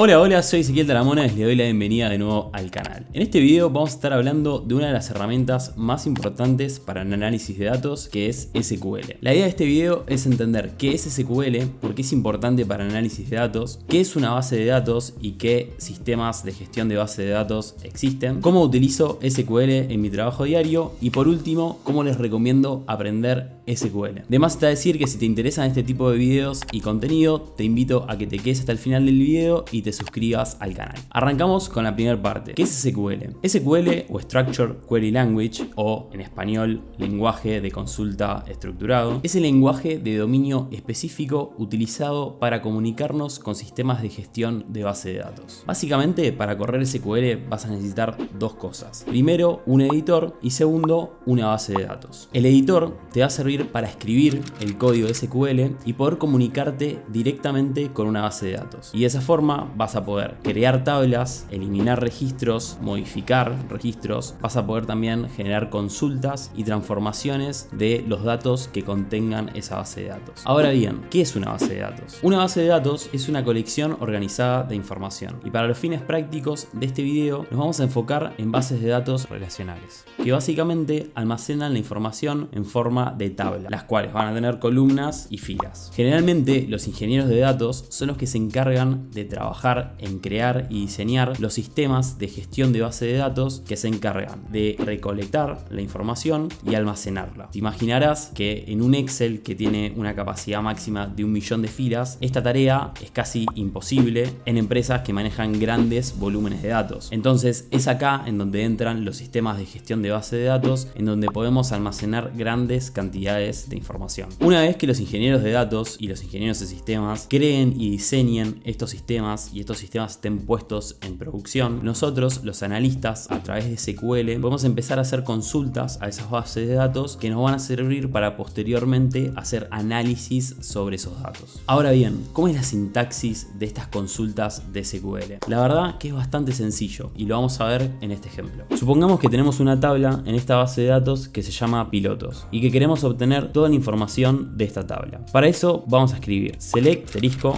Hola, hola, soy Ezequiel Taramona y les doy la bienvenida de nuevo al canal. En este video vamos a estar hablando de una de las herramientas más importantes para el análisis de datos, que es SQL. La idea de este video es entender qué es SQL, por qué es importante para el análisis de datos, qué es una base de datos y qué sistemas de gestión de base de datos existen, cómo utilizo SQL en mi trabajo diario y por último, cómo les recomiendo aprender SQL. De más está decir que si te interesan este tipo de videos y contenido, te invito a que te quedes hasta el final del video y te suscribas al canal. Arrancamos con la primera parte. ¿Qué es SQL? SQL o Structured Query Language, o en español lenguaje de consulta estructurado, es el lenguaje de dominio específico utilizado para comunicarnos con sistemas de gestión de base de datos. Básicamente, para correr SQL vas a necesitar dos cosas. Primero, un editor y segundo, una base de datos. El editor te va a servir para escribir el código de SQL y poder comunicarte directamente con una base de datos. Y de esa forma vas a poder crear tablas, eliminar registros, modificar registros, vas a poder también generar consultas y transformaciones de los datos que contengan esa base de datos. Ahora bien, ¿qué es una base de datos? Una base de datos es una colección organizada de información y para los fines prácticos de este video nos vamos a enfocar en bases de datos relacionales, que básicamente almacenan la información en forma de tabla, las cuales van a tener columnas y filas. Generalmente los ingenieros de datos son los que se encargan de trabajar en crear y diseñar los sistemas de gestión de base de datos que se encargan de recolectar la información y almacenarla. Te imaginarás que en un Excel que tiene una capacidad máxima de 1 millón de filas, esta tarea es casi imposible en empresas que manejan grandes volúmenes de datos. Entonces es acá en donde entran los sistemas de gestión de base de datos, en donde podemos almacenar grandes cantidades de información. Una vez que los ingenieros de datos y los ingenieros de sistemas creen y diseñen estos sistemas y estos sistemas estén puestos en producción, nosotros, los analistas, a través de SQL, podemos empezar a hacer consultas a esas bases de datos que nos van a servir para posteriormente hacer análisis sobre esos datos. Ahora bien, ¿cómo es la sintaxis de estas consultas de SQL? La verdad que es bastante sencillo y lo vamos a ver en este ejemplo. Supongamos que tenemos una tabla en esta base de datos que se llama pilotos y que queremos obtener toda la información de esta tabla. Para eso vamos a escribir select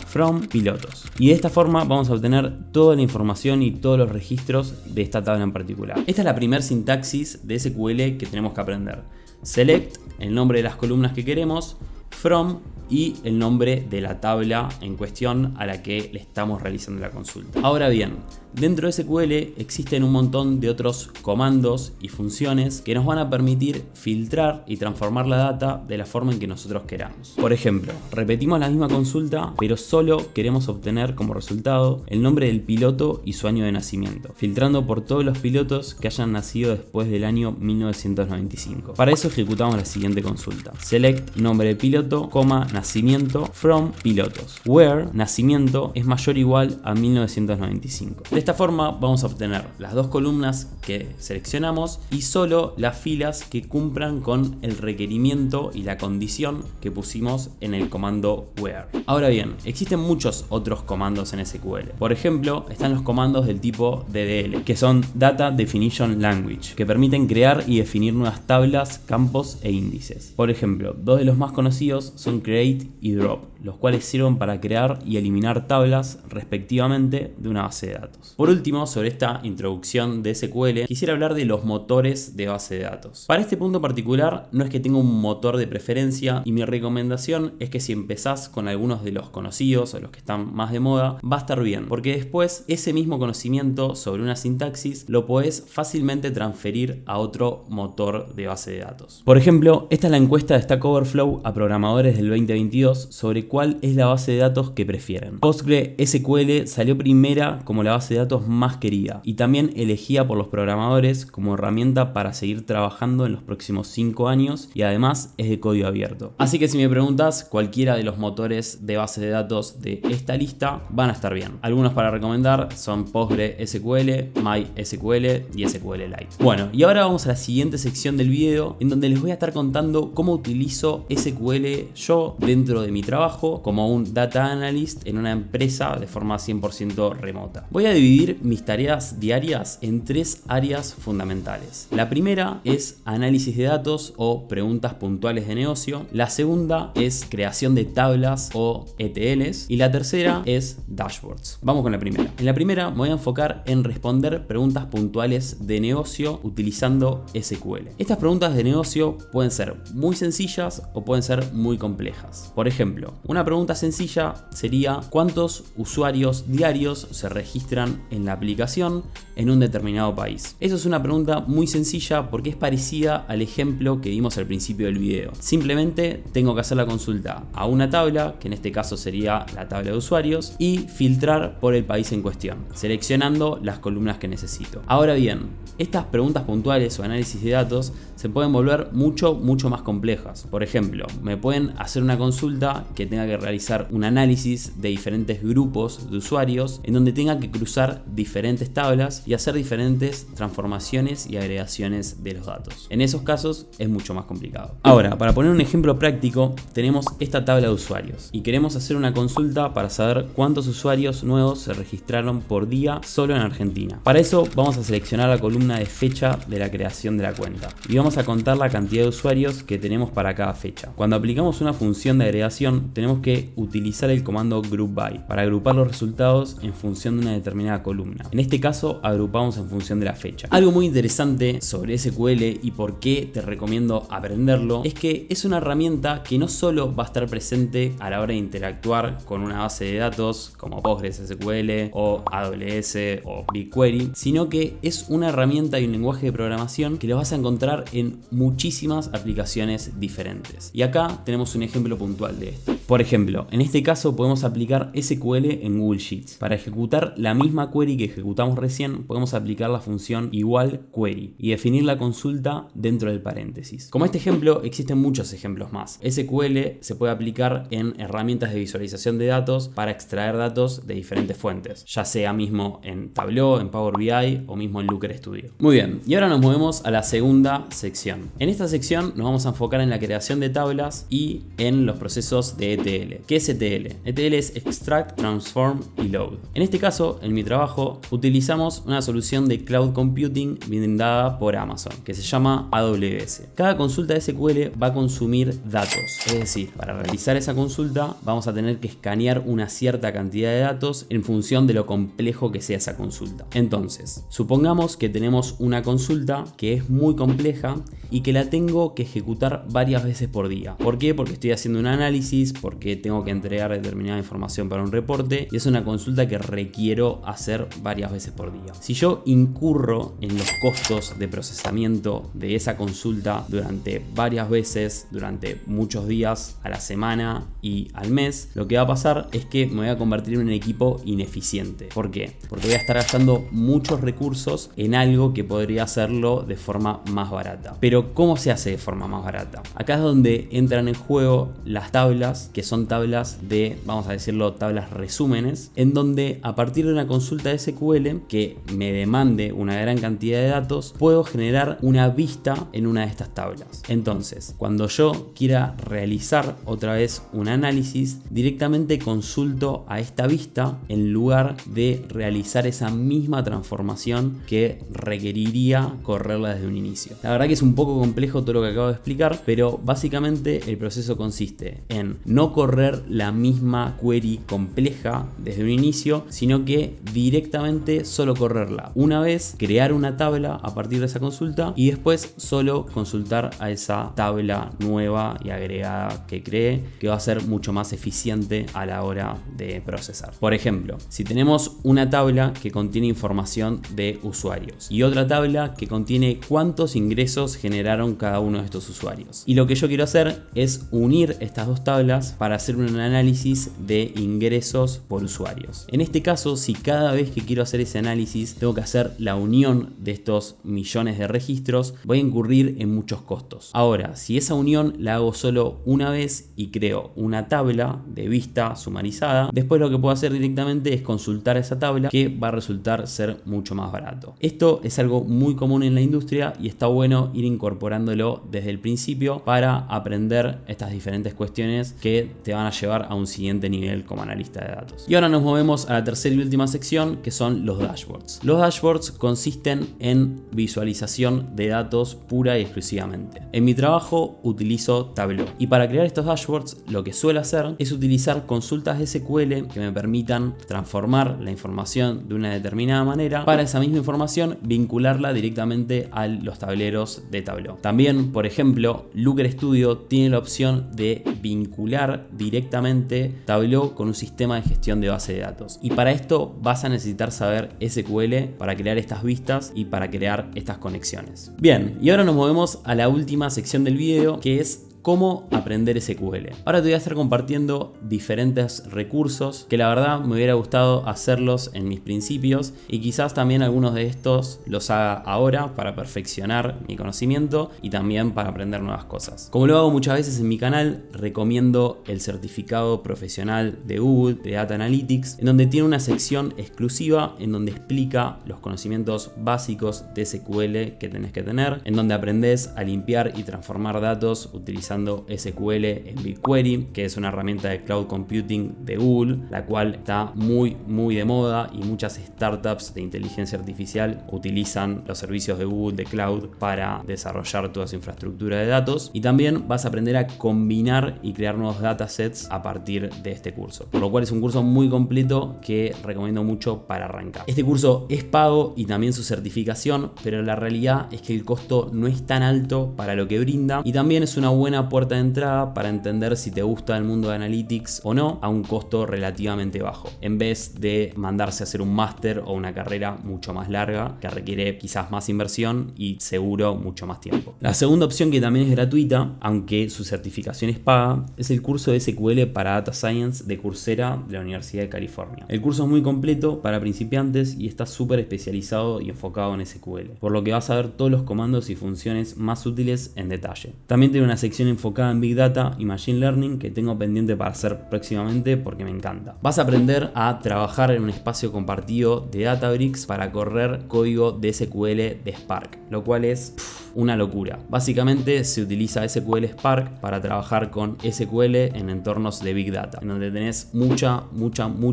from pilotos y de esta forma vamos a obtener toda la información y todos los registros de esta tabla en particular. Esta es la primera sintaxis de SQL que tenemos que aprender. Select, el nombre de las columnas que queremos, from y el nombre de la tabla en cuestión a la que le estamos realizando la consulta. Ahora bien, dentro de SQL existen un montón de otros comandos y funciones que nos van a permitir filtrar y transformar la data de la forma en que nosotros queramos. Por ejemplo, repetimos la misma consulta, pero solo queremos obtener como resultado el nombre del piloto y su año de nacimiento, filtrando por todos los pilotos que hayan nacido después del año 1995. Para eso ejecutamos la siguiente consulta. Select nombre del piloto, nacimiento, from pilotos, where nacimiento es mayor o igual a 1995. De esta forma vamos a obtener las dos columnas que seleccionamos y solo las filas que cumplan con el requerimiento y la condición que pusimos en el comando where. Ahora bien, existen muchos otros comandos en SQL. Por ejemplo, están los comandos del tipo DDL, que son Data Definition Language, que permiten crear y definir nuevas tablas, campos e índices. Por ejemplo, dos de los más conocidos son Create y Drop, los cuales sirven para crear y eliminar tablas respectivamente de una base de datos. Por último, sobre esta introducción de SQL, quisiera hablar de los motores de base de datos. Para este punto particular, no es que tenga un motor de preferencia y mi recomendación es que si empezás con algunos de los conocidos o los que están más de moda, va a estar bien, porque después ese mismo conocimiento sobre una sintaxis lo podés fácilmente transferir a otro motor de base de datos. Por ejemplo, esta es la encuesta de Stack Overflow a programadores del 2022 sobre cuál es la base de datos que prefieren. PostgreSQL salió primera como la base de datos más querida y también elegida por los programadores como herramienta para seguir trabajando en los próximos 5 años y además es de código abierto. Así que si me preguntas, cualquiera de los motores de base de datos de esta lista van a estar bien. Algunos para recomendar son PostgreSQL, MySQL y SQLite. Bueno, y ahora vamos a la siguiente sección del video en donde les voy a estar contando cómo utilizo SQL SQL yo dentro de mi trabajo como un data analyst en una empresa de forma 100% remota. Voy a dividir mis tareas diarias en 3 áreas fundamentales. La primera es análisis de datos o preguntas puntuales de negocio. La segunda es creación de tablas o ETLs. Y la tercera es dashboards. Vamos con la primera. En la primera me voy a enfocar en responder preguntas puntuales de negocio utilizando SQL. Estas preguntas de negocio pueden ser muy sencillas o pueden ser muy complejas. Por ejemplo, una pregunta sencilla sería: ¿cuántos usuarios diarios se registran en la aplicación en un determinado país? Eso es una pregunta muy sencilla porque es parecida al ejemplo que vimos al principio del video. Simplemente tengo que hacer la consulta a una tabla, que en este caso sería la tabla de usuarios, y filtrar por el país en cuestión, seleccionando las columnas que necesito. Ahora bien, estas preguntas puntuales o análisis de datos se pueden volver mucho más complejas. Por ejemplo, me pueden hacer una consulta que tenga que realizar un análisis de diferentes grupos de usuarios en donde tenga que cruzar diferentes tablas y hacer diferentes transformaciones y agregaciones de los datos. En esos casos es mucho más complicado. Ahora, para poner un ejemplo práctico, tenemos esta tabla de usuarios y queremos hacer una consulta para saber cuántos usuarios nuevos se registraron por día solo en Argentina. Para eso vamos a seleccionar la columna de fecha de la creación de la cuenta y vamos a contar la cantidad de usuarios que tenemos para cada fecha. Cuando aplicamos una función de agregación, tenemos que utilizar el comando groupBy para agrupar los resultados en función de una determinada columna. En este caso, agrupamos en función de la fecha. Algo muy interesante sobre SQL y por qué te recomiendo aprenderlo es que es una herramienta que no solo va a estar presente a la hora de interactuar con una base de datos como PostgreSQL o AWS o BigQuery, sino que es una herramienta y un lenguaje de programación que lo vas a encontrar en muchísimas aplicaciones diferentes. Y acá tenemos un ejemplo puntual de esto. Por ejemplo, en este caso podemos aplicar SQL en Google Sheets. Para ejecutar la misma query que ejecutamos recién, podemos aplicar la función igual query y definir la consulta dentro del paréntesis. Como este ejemplo, existen muchos ejemplos más. SQL se puede aplicar en herramientas de visualización de datos para extraer datos de diferentes fuentes, ya sea mismo en Tableau, en Power BI o mismo en Looker Studio. Muy bien, y ahora nos movemos a la segunda sección. En esta sección nos vamos a enfocar en la creación de tablas y en los procesos de ETL. ¿Qué es ETL? ETL es Extract, Transform y Load. En este caso, en mi trabajo, utilizamos una solución de Cloud Computing brindada por Amazon, que se llama AWS. Cada consulta de SQL va a consumir datos, es decir, para realizar esa consulta vamos a tener que escanear una cierta cantidad de datos en función de lo complejo que sea esa consulta. Entonces, supongamos que tenemos una consulta que es muy compleja y que la tengo que ejecutar varias veces por día. ¿Por qué? Porque estoy haciendo un análisis, porque tengo que entregar determinada información para un reporte y es una consulta que requiero hacer varias veces por día. Si yo incurro en los costos de procesamiento de esa consulta durante varias veces, durante muchos días a la semana y al mes, lo que va a pasar es que me voy a convertir en un equipo ineficiente. ¿Por qué? Porque voy a estar gastando muchos recursos en algo que podría hacerlo de forma más barata. Pero ¿cómo se hace de forma más barata? Acá es donde entran en juego las tablas, que son tablas de, vamos a decirlo, tablas resúmenes, en donde a partir de una consulta de SQL que me demande una gran cantidad de datos, puedo generar una vista en una de estas tablas. Entonces, cuando yo quiera realizar otra vez un análisis, directamente consulto a esta vista en lugar de realizar esa misma transformación que requeriría correrla desde un inicio. La verdad que es un poco complejo todo lo que acabo de explicar, pero básicamente el proceso consiste en no correr la misma query compleja desde un inicio, sino que directamente solo correrla una vez, crear una tabla a partir de esa consulta y después solo consultar a esa tabla nueva y agregada que cree, que va a ser mucho más eficiente a la hora de procesar. Por ejemplo, si tenemos una tabla que contiene información de usuarios y otra tabla que contiene cuántos ingresos generaron cada uno de estos usuarios, y lo que yo quiero hacer es unir estas dos tablas para hacer un análisis de ingresos por usuarios. En este caso, si cada vez que quiero hacer ese análisis tengo que hacer la unión de estos millones de registros, voy a incurrir en muchos costos. Ahora, si esa unión la hago solo una vez y creo una tabla de vista sumarizada, después lo que puedo hacer directamente es consultar esa tabla, que va a resultar ser mucho más barato. Esto es algo muy común en la industria y está bueno ir incorporándolo desde el principio para aprender aprender estas diferentes cuestiones que te van a llevar a un siguiente nivel como analista de datos. Y ahora nos movemos a la tercera y última sección, que son los dashboards. Los dashboards consisten en visualización de datos pura y exclusivamente. En mi trabajo utilizo Tableau y para crear estos dashboards lo que suelo hacer es utilizar consultas de SQL que me permitan transformar la información de una determinada manera para esa misma información vincularla directamente a los tableros de Tableau. También, por ejemplo, Looker Studio tiene la opción de vincular directamente Tableau con un sistema de gestión de base de datos. Y para esto vas a necesitar saber SQL para crear estas vistas y para crear estas conexiones. Bien, y ahora nos movemos a la última sección del video, que es cómo aprender SQL. Ahora te voy a estar compartiendo diferentes recursos que la verdad me hubiera gustado hacerlos en mis principios y quizás también algunos de estos los haga ahora para perfeccionar mi conocimiento y también para aprender nuevas cosas. Como lo hago muchas veces en mi canal, recomiendo el certificado profesional de Google de Data Analytics, en donde tiene una sección exclusiva en donde explica los conocimientos básicos de SQL que tenés que tener, en donde aprendes a limpiar y transformar datos utilizando SQL en BigQuery, que es una herramienta de cloud computing de Google, la cual está muy de moda y muchas startups de inteligencia artificial utilizan los servicios de Google de cloud para desarrollar toda su infraestructura de datos. Y también vas a aprender a combinar y crear nuevos datasets a partir de este curso, por lo cual es un curso muy completo que recomiendo mucho para arrancar. Este curso es pago y también su certificación, pero la realidad es que el costo no es tan alto para lo que brinda y también es una buena puerta de entrada para entender si te gusta el mundo de Analytics o no a un costo relativamente bajo, en vez de mandarse a hacer un máster o una carrera mucho más larga que requiere quizás más inversión y seguro mucho más tiempo. La segunda opción, que también es gratuita, aunque su certificación es paga, es el curso de SQL para Data Science de Coursera de la Universidad de California. El curso es muy completo para principiantes y está súper especializado y enfocado en SQL, por lo que vas a ver todos los comandos y funciones más útiles en detalle. También tiene una sección enfocada en Big Data y Machine Learning que tengo pendiente para hacer próximamente porque me encanta. Vas a aprender a trabajar en un espacio compartido de Databricks para correr código de SQL de Spark, lo cual es una locura. Básicamente se utiliza SQL Spark para trabajar con SQL en entornos de Big Data, en donde tenés mucha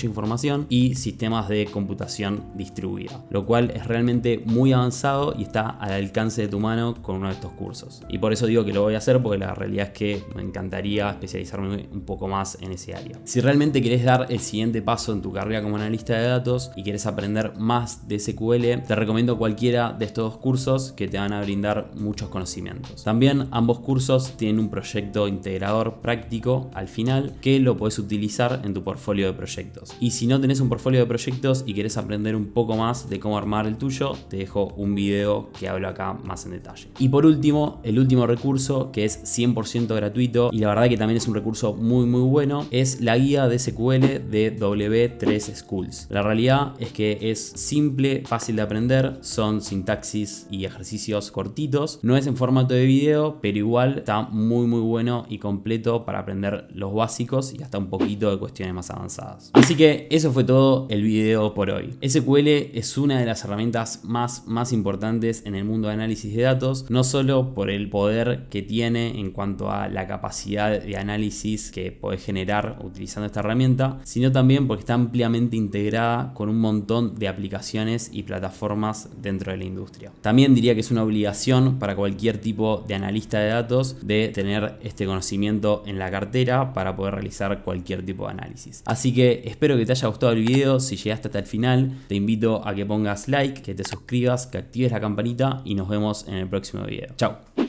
información y sistemas de computación distribuida, lo cual es realmente muy avanzado y está al alcance de tu mano con uno de estos cursos. Y por eso digo que lo voy a hacer, porque la realidad es que me encantaría especializarme un poco más en ese área. Si realmente querés dar el siguiente paso en tu carrera como analista de datos y querés aprender más de SQL, te recomiendo cualquiera de estos dos cursos que te van a brindar muchos conocimientos. También ambos cursos tienen un proyecto integrador práctico al final que lo podés utilizar en tu portfolio de proyectos. Y si no tenés un portfolio de proyectos y querés aprender un poco más de cómo armar el tuyo, te dejo un video que hablo acá más en detalle. Y por último, el último recurso, que es 100% gratuito y la verdad que también es un recurso muy bueno, es la guía de SQL de W3 Schools. La realidad es que es simple, fácil de aprender, son sintaxis y ejercicios cortitos, no es en formato de video, pero igual está muy bueno y completo para aprender los básicos y hasta un poquito de cuestiones más avanzadas. Así que eso fue todo el video por hoy. SQL es una de las herramientas más importantes en el mundo de análisis de datos, no solo por el poder que tiene en cuanto a la capacidad de análisis que podés generar utilizando esta herramienta, sino también porque está ampliamente integrada con un montón de aplicaciones y plataformas dentro de la industria. También diría que es una obligación para cualquier tipo de analista de datos de tener este conocimiento en la cartera para poder realizar cualquier tipo de análisis. Así que espero que te haya gustado el video. Si llegaste hasta el final, te invito a que pongas like, que te suscribas, que actives la campanita y nos vemos en el próximo video. Chao.